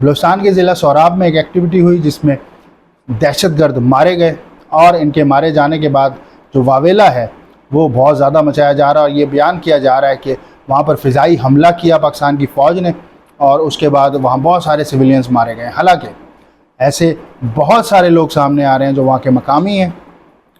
بلوچستان کے ضلع سوراب میں ایک ایکٹیویٹی ہوئی جس میں دہشت گرد مارے گئے، اور ان کے مارے جانے کے بعد جو واویلا ہے وہ بہت زیادہ مچایا جا رہا ہے، اور یہ بیان کیا جا رہا ہے کہ وہاں پر فضائی حملہ کیا پاکستان کی فوج نے، اور اس کے بعد وہاں بہت سارے سویلینز مارے گئے۔ حالانکہ ایسے بہت سارے لوگ سامنے آ رہے ہیں جو وہاں کے مقامی ہیں،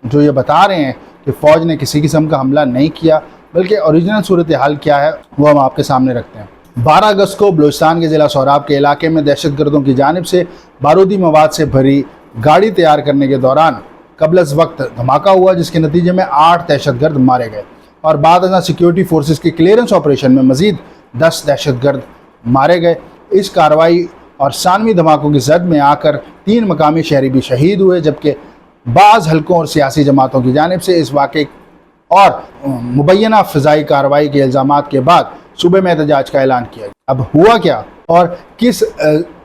جو یہ بتا رہے ہیں کہ فوج نے کسی قسم کا حملہ نہیں کیا، بلکہ اوریجنل صورتحال کیا ہے وہ ہم آپ کے سامنے رکھتے ہیں۔ 12 اگست کو بلوچستان کے ضلع سوراب کے علاقے میں دہشت گردوں کی جانب سے بارودی مواد سے بھری گاڑی تیار کرنے کے دوران قبل از وقت دھماکہ ہوا، جس کے نتیجے میں 8 دہشت گرد مارے گئے، اور بعد ازاں سیکیورٹی فورسز کی کلیئرنس آپریشن میں مزید 10 دہشت گرد مارے گئے۔ اس کارروائی اور ثانوی دھماکوں کی زد میں آ کر 3 مقامی شہری بھی شہید ہوئے، جبکہ بعض حلقوں اور سیاسی جماعتوں کی جانب سے اس واقعے اور مبینہ فضائی کارروائی کے الزامات کے بعد صوبے میں احتجاج کا اعلان کیا گیا۔ اب ہوا کیا اور کس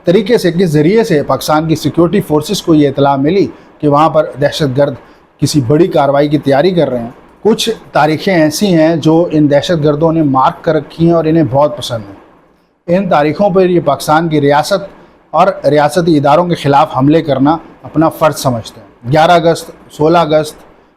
طریقے سے، کس ذریعے سے پاکستان کی سیکیورٹی فورسز کو یہ اطلاع ملی کہ وہاں پر دہشت گرد کسی بڑی کارروائی کی تیاری کر رہے ہیں؟ کچھ تاریخیں ایسی ہیں جو ان دہشت گردوں نے مارک کر رکھی ہیں اور انہیں بہت پسند ہیں۔ ان تاریخوں پر یہ پاکستان کی ریاست اور ریاستی اداروں کے خلاف حملے کرنا اپنا فرض سمجھتے ہیں۔ 11 اگست، 16 اگست،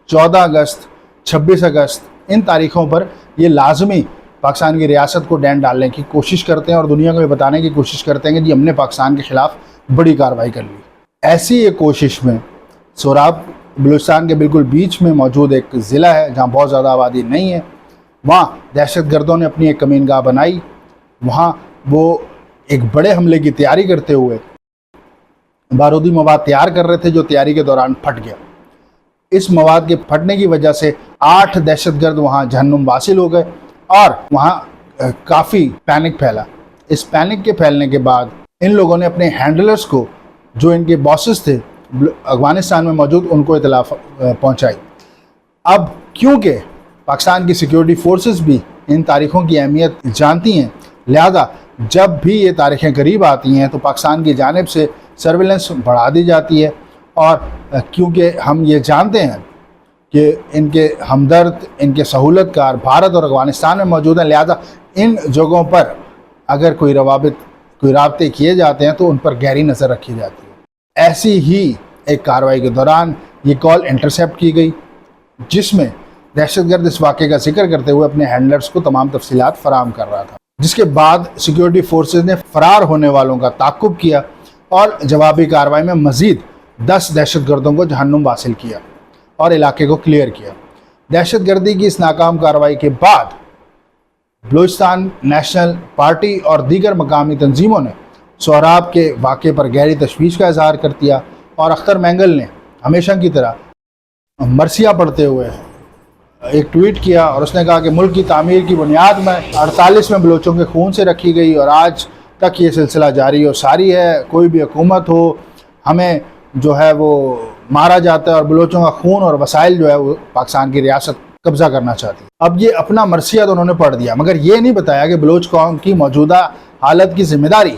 14 اگست، 26 اگست، ان تاریخوں پر یہ لازمی پاکستان کی ریاست کو ڈین ڈالنے کی کوشش کرتے ہیں اور دنیا کو یہ بتانے کی کوشش کرتے ہیں کہ جی ہم نے پاکستان کے خلاف بڑی کارروائی کر لی۔ ایسی ایک کوشش میں سوراب بلوچستان کے بالکل بیچ میں موجود ایک ضلع ہے جہاں بہت زیادہ آبادی نہیں ہے، وہاں دہشت گردوں نے اپنی ایک کمین گاہ بنائی۔ وہاں وہ ایک بڑے حملے کی تیاری کرتے ہوئے بارودی مواد تیار کر رہے تھے، جو تیاری کے دوران پھٹ گیا۔ اس مواد کے پھٹنے کی وجہ سے 8 دہشت گرد وہاں جہنم واصل ہو گئے اور وہاں کافی پینک پھیلا۔ اس پینک کے پھیلنے کے بعد ان لوگوں نے اپنے ہینڈلرز کو، جو ان کے باسز تھے افغانستان میں موجود، ان کو اطلاع پہنچائی۔ اب کیونکہ پاکستان کی سیکیورٹی فورسز بھی ان تاریخوں کی اہمیت جانتی ہیں، لہذا جب بھی یہ تاریخیں قریب آتی ہیں تو پاکستان کی جانب سے سرویلنس بڑھا دی جاتی ہے، اور کیونکہ ہم یہ جانتے ہیں کہ ان کے ہمدرد، ان کے سہولت کار بھارت اور افغانستان میں موجود ہیں، لہذا ان جگہوں پر اگر کوئی رابطے کیے جاتے ہیں تو ان پر گہری نظر رکھی جاتی ہے۔ ایسی ہی ایک کارروائی کے دوران یہ کال انٹرسیپٹ کی گئی، جس میں دہشت گرد اس واقعے کا ذکر کرتے ہوئے اپنے ہینڈلرز کو تمام تفصیلات فراہم کر رہا تھا، جس کے بعد سیکیورٹی فورسز نے فرار ہونے والوں کا تعاقب کیا اور جوابی کارروائی میں مزید 10 دہشت گردوں کو جہنم واصل کیا اور علاقے کو کلیئر کیا۔ دہشت گردی کی اس ناکام کارروائی کے بعد بلوچستان نیشنل پارٹی اور دیگر مقامی تنظیموں نے سوراب کے واقعے پر گہری تشویش کا اظہار کر دیا، اور اختر مینگل نے ہمیشہ کی طرح مرثیہ پڑھتے ہوئے ایک ٹویٹ کیا، اور اس نے کہا کہ ملک کی تعمیر کی بنیاد میں 48 میں بلوچوں کے خون سے رکھی گئی، اور آج تک یہ سلسلہ جاری و ساری ہے۔ کوئی بھی حکومت ہو، ہمیں جو ہے وہ مارا جاتا ہے، اور بلوچوں کا خون اور وسائل جو ہے وہ پاکستان کی ریاست قبضہ کرنا چاہتی ہے۔ اب یہ اپنا مرثیہ تو انہوں نے پڑھ دیا، مگر یہ نہیں بتایا کہ بلوچ قوم کی موجودہ حالت کی ذمہ داری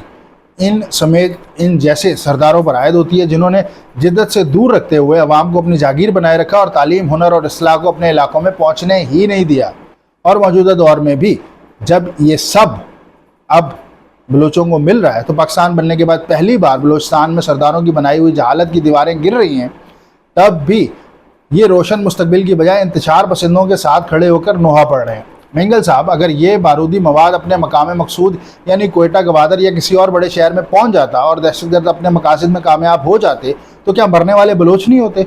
ان سمیت ان جیسے سرداروں پر عائد ہوتی ہے، جنہوں نے جدت سے دور رکھتے ہوئے عوام کو اپنی جاگیر بنائے رکھا اور تعلیم، ہنر اور اصلاح کو اپنے علاقوں میں پہنچنے ہی نہیں دیا۔ اور موجودہ دور میں بھی جب یہ سب اب بلوچوں کو مل رہا ہے تو پاکستان بننے کے بعد پہلی بار بلوچستان میں سرداروں کی بنائی ہوئی جہالت کی دیواریں گر رہی ہیں، تب بھی یہ روشن مستقبل کی بجائے انتشار پسندوں کے ساتھ کھڑے ہو کر نوحہ پڑھ رہے ہیں۔ مینگل صاحب، اگر یہ بارودی مواد اپنے مقام مقصود یعنی کوئٹہ، گوادر یا کسی اور بڑے شہر میں پہنچ جاتا اور دہشت گرد اپنے مقاصد میں کامیاب ہو جاتے تو کیا مرنے والے بلوچ نہیں ہوتے؟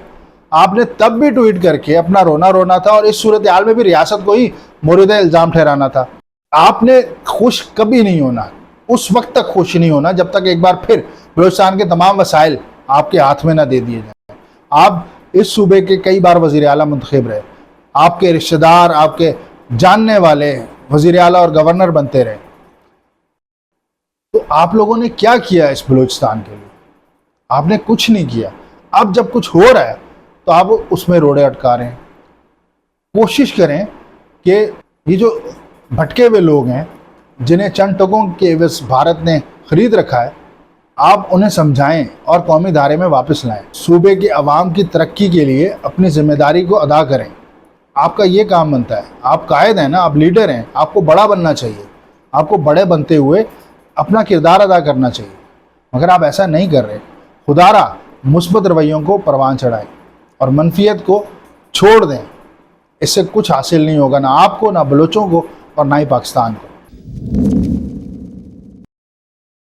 آپ نے تب بھی ٹویٹ کر کے اپنا رونا تھا، اور اس صورتحال میں بھی ریاست کو ہی مورد الزام ٹھہرانا تھا۔ آپ نے خوش کبھی نہیں ہونا، اس وقت تک خوش نہیں ہونا جب تک ایک بار پھر بلوچستان کے تمام وسائل آپ کے ہاتھ میں نہ دے دیے جائیں۔ آپ اس صوبے کے کئی بار وزیر اعلیٰ منتخب رہے، آپ کے رشتہ دار، آپ کے جاننے والے وزیر اعلیٰ اور گورنر بنتے رہے، تو آپ لوگوں نے کیا کیا اس بلوچستان کے لیے؟ آپ نے کچھ نہیں کیا۔ اب جب کچھ ہو رہا ہے تو آپ اس میں روڑے اٹکا رہے ہیں۔ کوشش کریں کہ یہ جو بھٹکے ہوئے لوگ ہیں، جنہیں چند ٹکوں کے عوض بھارت نے خرید رکھا ہے، آپ انہیں سمجھائیں اور قومی دھارے میں واپس لائیں۔ صوبے کے عوام کی ترقی کے لیے اپنی ذمہ داری کو ادا کریں۔ آپ کا یہ کام بنتا ہے، آپ قائد ہیں نا، آپ لیڈر ہیں، آپ کو بڑا بننا چاہیے، آپ کو بڑے بنتے ہوئے اپنا کردار ادا کرنا چاہیے۔ مگر آپ ایسا نہیں کر رہے. خدا را مثبت رویوں کو پروان چڑھائیں اور منفیت کو چھوڑ دیں. اس سے کچھ حاصل نہیں ہوگا، نہ آپ کو، نہ بلوچوں کو، اور نہ ہی پاکستان کو.